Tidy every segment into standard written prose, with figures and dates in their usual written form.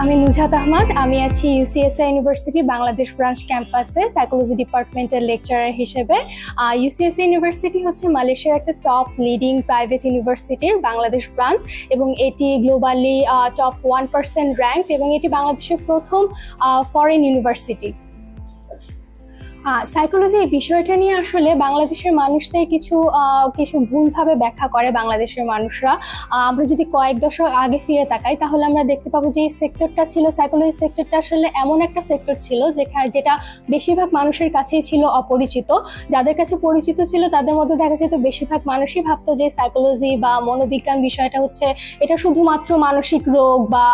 আমি নুজহাত আহমদ। আমি আছি ইউসিএসআই ইউনিভার্সিটি বাংলাদেশ ব্রাঞ্চ ক্যাম্পাসে সাইকোলজি ডিপার্টমেন্টের লেকচারার হিসেবে। ইউসিএসআই ইউনিভার্সিটি হচ্ছে মালয়েশিয়ার একটা টপ লিডিং প্রাইভেট ইউনিভার্সিটির বাংলাদেশ ব্রাঞ্চ, এবং এটি গ্লোবালি টপ 1% র্যাঙ্ক, এবং এটি বাংলাদেশের প্রথম ফরেন ইউনিভার্সিটি। সাইকোলজি এই বিষয়টা নিয়ে আসলে বাংলাদেশের মানুষদের কিছু ভুলভাবে ব্যাখ্যা করে বাংলাদেশের মানুষরা। আমরা যদি কয়েক দশক আগে ফিরে তাকাই তাহলে আমরা দেখতে পাবো যে এই সেক্টরটা ছিল, সাইকোলজি সেক্টরটা আসলে এমন একটা সেক্টর ছিল যেটা বেশিরভাগ মানুষের কাছেই ছিল অপরিচিত। যাদের কাছে পরিচিত ছিল তাদের মধ্যে দেখা যেত বেশিরভাগ মানুষই ভাবতো যে সাইকোলজি বা মনোবিজ্ঞান বিষয়টা হচ্ছে এটা শুধুমাত্র মানসিক রোগ বা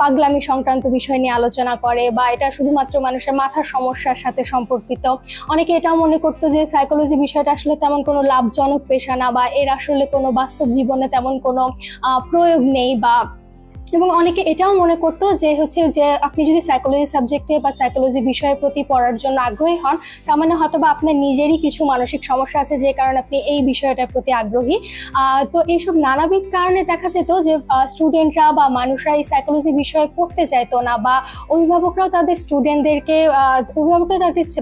পাগলামি সংক্রান্ত বিষয় নিয়ে আলোচনা করে, বা এটা শুধুমাত্র মানুষের মাথার সমস্যার সাথে সম্পর্কিত। অনেকে এটাও মনে করতো যে সাইকোলজি বিষয়টা আসলে তেমন কোনো লাভজনক পেশা না, বা এর আসলে কোনো বাস্তব জীবনে তেমন কোনো প্রয়োগ নেই, এবং অনেকে এটাও মনে করতো যে আপনি যদি সাইকোলজি সাবজেক্টে বা সাইকোলজি বিষয়ের প্রতি পড়ার জন্য আগ্রহী হন, তার মানে হয়তো বা আপনার নিজেরই কিছু মানসিক সমস্যা আছে যে কারণে আপনি এই বিষয়টার প্রতি আগ্রহী। তো এইসব নানাবিধ কারণে দেখা যেত যে স্টুডেন্টরা বা মানুষরা এই সাইকোলজি বিষয়ে পড়তে চাইতো না, বা অভিভাবকরাও তাদের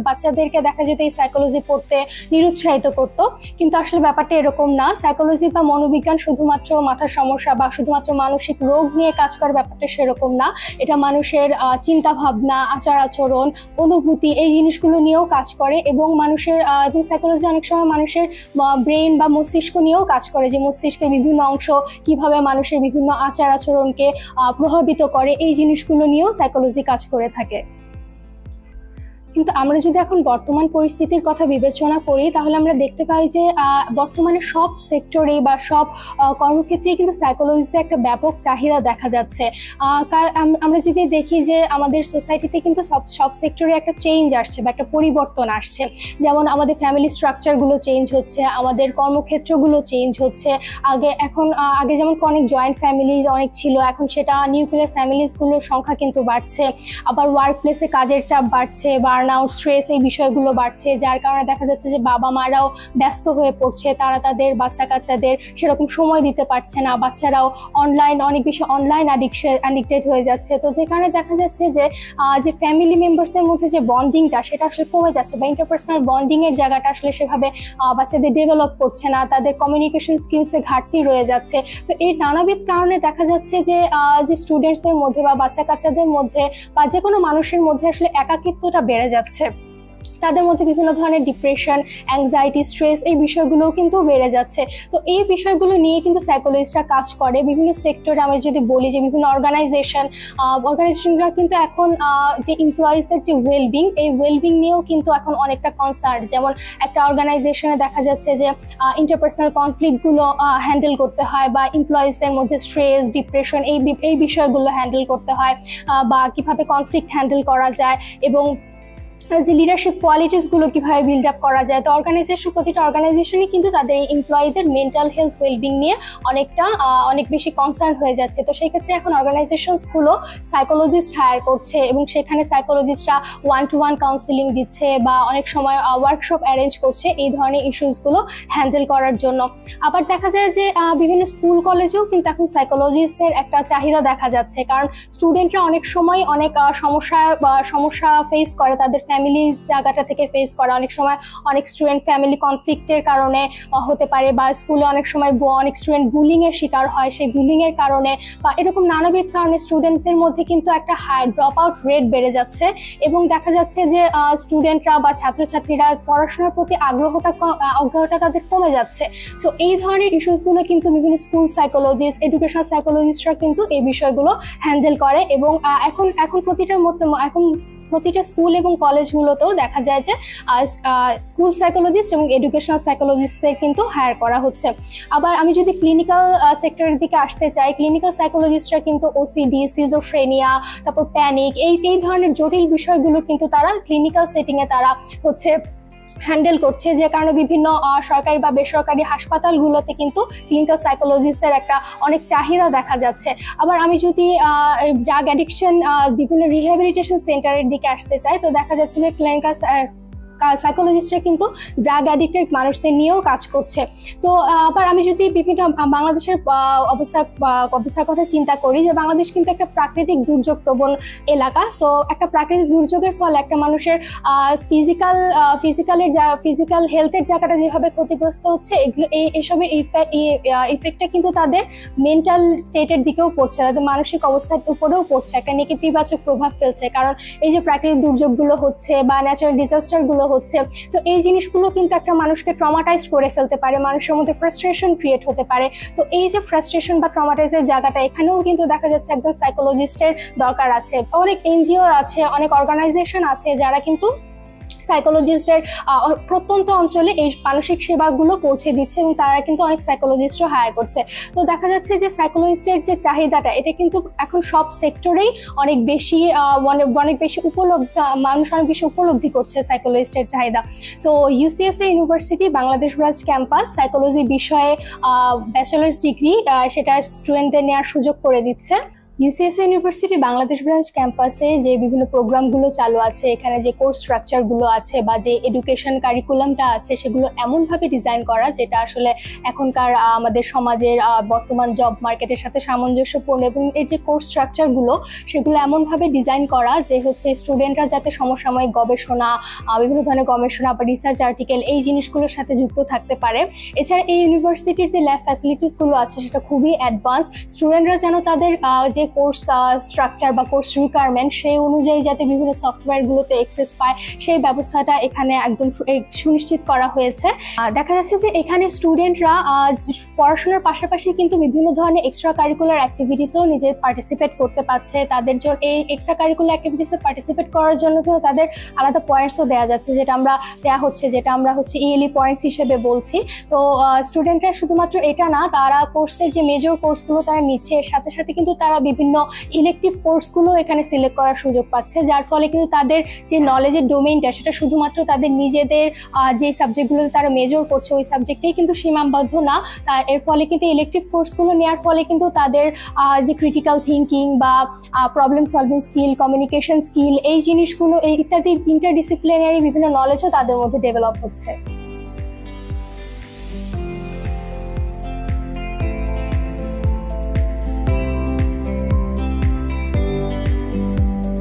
বাচ্চাদেরকে দেখা যেত এই সাইকোলজি পড়তে নিরুৎসাহিত করতো। কিন্তু আসলে ব্যাপারটা এরকম না। সাইকোলজি বা মনোবিজ্ঞান শুধুমাত্র মাথার সমস্যা বা শুধুমাত্র মানসিক রোগ নিয়ে কাজ করে, ব্যাপারটা সেরকম না। এটা মানুষের চিন্তা ভাবনা, আচার আচরণ, অনুভূতি, এই জিনিসগুলো নিয়েও কাজ করে, এবং সাইকোলজি অনেক সময় মানুষের ব্রেন বা মস্তিষ্ক নিয়েও কাজ করে, যে মস্তিষ্কের বিভিন্ন অংশ কিভাবে মানুষের বিভিন্ন আচার আচরণকে প্রভাবিত করে, এই জিনিসগুলো নিয়েও সাইকোলজি কাজ করে থাকে। কিন্তু আমরা যদি এখন বর্তমান পরিস্থিতির কথা বিবেচনা করি তাহলে আমরা দেখতে পাই যে বর্তমানে সব সেক্টরে বা সব কর্মক্ষেত্রেই কিন্তু সাইকোলজিতে একটা ব্যাপক চাহিদা দেখা যাচ্ছে। আমরা যদি দেখি যে আমাদের সোসাইটিতে কিন্তু সব সেক্টরে একটা চেঞ্জ আসছে বা একটা পরিবর্তন আসছে। যেমন আমাদের ফ্যামিলি স্ট্রাকচারগুলো চেঞ্জ হচ্ছে, আমাদের কর্মক্ষেত্রগুলো চেঞ্জ হচ্ছে। আগে যেমন অনেক জয়েন্ট ফ্যামিলিজ অনেক ছিল, এখন সেটা নিউক্লিয়ার ফ্যামিলিজগুলোর সংখ্যা কিন্তু বাড়ছে। আবার ওয়ার্ক প্লেসে কাজের চাপ বাড়ছে, বার্নআউট, স্ট্রেস, এই বিষয়গুলো বাড়ছে, যার কারণে দেখা যাচ্ছে যে বাবা মারাও ব্যস্ত হয়ে পড়ছে। তারা তাদের বাচ্চা কাচ্চাদের সেরকম সময় দিতে পারছে না, বাচ্চারাও অনেক বেশি অনলাইন অ্যাডিক্টেড হয়ে যাচ্ছে। তো যে কারণে দেখা যাচ্ছে যে ফ্যামিলি মেম্বার্সদের মধ্যে যে বন্ডিংটা সেটা আসলে কমে যাচ্ছে, বা ইন্টারপার্সোনাল বন্ডিং এর জায়গাটা আসলে সেভাবে বাচ্চাদের ডেভেলপ করছে না, তাদের কমিউনিকেশন স্কিলসে ঘাটতি রয়ে যাচ্ছে। তো এই নানাবিধ কারণে দেখা যাচ্ছে যে স্টুডেন্টসদের মধ্যে বা বাচ্চা কাচ্চাদের মধ্যে বা যে কোনো মানুষের মধ্যে আসলে একাকিত্বটা বেড়ে যাচ্ছে। তাদের মধ্যে বিভিন্ন ধরনের ডিপ্রেশন, অ্যাংজাইটি, স্ট্রেস, এই বিষয়গুলোও কিন্তু বেড়ে যাচ্ছে। তো এই বিষয়গুলো নিয়ে কিন্তু সাইকোলজিস্টরা কাজ করে বিভিন্ন সেক্টরে। আমরা যদি বলি যে বিভিন্ন অর্গানাইজেশনরা কিন্তু এখন যে এমপ্লয়িজদের যে ওয়েলবিং, এই ওয়েলবিং নিয়েও কিন্তু এখন অনেকটা কনসার্ন। যেমন একটা অর্গানাইজেশনে দেখা যাচ্ছে যে ইন্টারপার্সোনাল কনফ্লিক্টগুলো হ্যান্ডেল করতে হয়, বা এমপ্লয়িজদের মধ্যে স্ট্রেস, ডিপ্রেশন, এই বিষয়গুলো হ্যান্ডেল করতে হয়, বা কিভাবে কনফ্লিক্ট হ্যান্ডেল করা যায়, এবং যে লিডারশিপ কোয়ালিটিসগুলো কিভাবে বিল্ড আপ করা যায়। তো প্রতিটা অর্গানাইজেশনই কিন্তু তাদের এই এমপ্লয়ীদের মেন্টাল হেলথ ওয়েলবিং নিয়ে অনেক বেশি কনসার্ন হয়ে যাচ্ছে। তো সেই ক্ষেত্রে এখন অর্গানাইজেশনসগুলো সাইকোলজিস্ট হায়ার করছে, এবং সেখানে সাইকোলজিস্টরা 1-to-1 কাউন্সিলিং দিচ্ছে, বা অনেক সময় ওয়ার্কশপ অ্যারেঞ্জ করছে এই ধরনের ইস্যুসগুলো হ্যান্ডেল করার জন্য। আবার দেখা যায় যে বিভিন্ন স্কুল কলেজেও কিন্তু এখন সাইকোলজিস্টদের একটা চাহিদা দেখা যাচ্ছে, কারণ স্টুডেন্টরা অনেক সময় অনেক সমস্যা ফেস করে, তাদের ফ্যামিলি জায়গাটা থেকে ফেস করা। অনেক সময় অনেক স্টুডেন্ট ফ্যামিলি কনফ্লিক্টের কারণে হতে পারে, বা স্কুলে অনেক সময় অনেক স্টুডেন্ট বুলিং এর শিকার হয়, সেই বুলিং এর কারণে বা এরকম নানাবিধ কারণে স্টুডেন্টদের মধ্যে কিন্তু একটা হাই ড্রপ আউট রেট বেড়ে যাচ্ছে, এবং দেখা যাচ্ছে যে স্টুডেন্টরা বা ছাত্রছাত্রীরা পড়াশোনার প্রতি আগ্রহটা তাদের কমে যাচ্ছে। সো এই ধরনের ইস্যুসগুলো কিন্তু বিভিন্ন স্কুল সাইকোলজিস্ট, এডুকেশনাল সাইকোলজিস্টরা কিন্তু এই বিষয়গুলো হ্যান্ডেল করে, এবং এখন প্রতিটা স্কুল এবং কলেজগুলোতেও দেখা যায় যে স্কুল সাইকোলজিস্ট এবং এডুকেশনাল সাইকোলজিস্টদের কিন্তু হায়ার করা হচ্ছে। আবার আমি যদি ক্লিনিক্যাল সেক্টরের দিকে আসতে চাই, ক্লিনিক্যাল সাইকোলজিস্টরা কিন্তু ওসিডি, সিজোফ্রেনিয়া, তারপর প্যানিক, এই ধরনের জটিল বিষয়গুলো কিন্তু তারা ক্লিনিক্যাল সেটিংয়ে তারা হ্যান্ডেল করছে, যে কারণে বিভিন্ন সরকারি বা বেসরকারি হাসপাতালগুলোতে কিন্তু ক্লিনিক্যাল সাইকোলজিস্টের একটা অনেক চাহিদা দেখা যাচ্ছে। আবার আমি যদি ড্রাগ অ্যাডিকশন বিভিন্ন রিহ্যাবিলিটেশন সেন্টারের দিকে আসতে চাই, তো দেখা যাচ্ছে যে সাইকোলজিস্টরা কিন্তু ড্রাগ অ্যাডিক্টেড মানুষদের নিয়েও কাজ করছে। তো আবার আমি যদি বিভিন্ন বাংলাদেশের অবস্থার কথা চিন্তা করি, যে বাংলাদেশ কিন্তু একটা প্রাকৃতিক দুর্যোগ প্রবণ এলাকা। সো একটা প্রাকৃতিক দুর্যোগের ফলে একটা মানুষের ফিজিক্যাল হেলথের জায়গাটা যেভাবে ক্ষতিগ্রস্ত হচ্ছে, এগুলো এসবের ইফেক্টটা কিন্তু তাদের মেন্টাল স্টেটের দিকেও পড়ছে, তাদের মানসিক অবস্থার উপরেও পড়ছে, একটা নেতিবাচক প্রভাব ফেলছে। কারণ এই যে প্রাকৃতিক দুর্যোগগুলো হচ্ছে বা ন্যাচারাল ডিজাস্টার গুলো হচ্ছে, তো এই জিনিসগুলো কিন্তু একটা মানুষকে ট্রমাটাইজ করে ফেলতে পারে, মানুষের মধ্যে ফ্রাস্ট্রেশন ক্রিয়েট হতে পারে। তো এই যে ফ্রাস্ট্রেশন বা ট্রমাটাইজের জায়গাটা, এখানেও কিন্তু দেখা যাচ্ছে একজন সাইকোলজিস্টের দরকার আছে। অনেক এনজিও আছে, অনেক অর্গানাইজেশন আছে যারা কিন্তু সাইকোলজিস্টদের প্রত্যন্ত অঞ্চলে এই মানসিক সেবাগুলো পৌঁছে দিচ্ছে, এবং তারা কিন্তু অনেক সাইকোলজিস্টও হায়ার করছে। তো দেখা যাচ্ছে যে সাইকোলজিস্টের যে চাহিদাটা, এটা কিন্তু এখন সব সেক্টরেই অনেক বেশি উপলব্ধ, মানুষ অনেক বেশি উপলব্ধি করছে সাইকোলজিস্টের চাহিদা। তো UCSA university Bangladesh branch campus psychology বিষয়ে ব্যাচেলার্স ডিগ্রি সেটা স্টুডেন্টদের নেওয়ার সুযোগ করে দিচ্ছে। ইউসিএসএ ইউনিভার্সিটি বাংলাদেশ ব্রাঞ্চ ক্যাম্পাসে যে বিভিন্ন প্রোগ্রামগুলো চালু আছে, এখানে যে কোর্স স্ট্রাকচারগুলো আছে বা যে এডুকেশন কারিকুলামটা আছে, সেগুলো এমনভাবে ডিজাইন করা যেটা আসলে এখনকার আমাদের সমাজের বর্তমান জব মার্কেটের সাথে সামঞ্জস্যপূর্ণ। এবং এই যে কোর্স স্ট্রাকচারগুলো, সেগুলো এমনভাবে ডিজাইন করা যে হচ্ছে স্টুডেন্টরা যাতে সমসাময়িক গবেষণা, বিভিন্ন ধরনের গবেষণা বা রিসার্চ আর্টিকেল, এই জিনিসগুলোর সাথে যুক্ত থাকতে পারে। এছাড়া এই ইউনিভার্সিটির যে ল্যাব ফ্যাসিলিটিসগুলো আছে, সেটা খুবই অ্যাডভান্স। স্টুডেন্টরা যেন তাদের যে কোর্স স্ট্রাকচার বা কোর্স রিকোয়ারমেন্ট, সেই অনুযায়ী যাতে বিভিন্ন সফটওয়্যারগুলোতে অ্যাক্সেস পায়, সেই ব্যবস্থাটা এখানে একদম সুনিশ্চিত করা হয়েছে। দেখা যাচ্ছে যে এখানে স্টুডেন্টরা পড়াশোনার পাশাপাশি কিন্তু বিভিন্ন ধরনের এক্সট্রা কারিকুলার অ্যাক্টিভিটিসেও নিজে পার্টিসিপেট করতে পারছে। তাদের জন্য এই এক্সট্রা কারিকুলার অ্যাক্টিভিটিসে পার্টিসিপেট করার জন্য কিন্তু তাদের আলাদা পয়েন্টসও দেওয়া যাচ্ছে, যেটা আমরা হচ্ছে ইএলই পয়েন্টস হিসেবে বলছি। তো স্টুডেন্টরা শুধুমাত্র এটা না, তারা কোর্সের যে মেজর কোর্সগুলো তারা নিচ্ছে, এর সাথে সাথে কিন্তু তারা বিভিন্ন ইলেকটিভ কোর্সগুলো এখানে সিলেক্ট করার সুযোগ পাচ্ছে, যার ফলে কিন্তু তাদের যে নলেজের ডোমেইনটা, সেটা শুধুমাত্র তাদের নিজেদের যে সাবজেক্টগুলোতে তারা মেজর করছে ওই সাবজেক্টেই কিন্তু সীমাবদ্ধ না। এর ফলে কিন্তু ইলেকটিভ কোর্সগুলো নেওয়ার ফলে কিন্তু তাদের যে ক্রিটিক্যাল থিঙ্কিং বা problem solving skill, communication skill, এই জিনিসগুলো ইত্যাদি ইন্টারডিসিপ্লিনারি বিভিন্ন নলেজও তাদের মধ্যে ডেভেলপ হচ্ছে।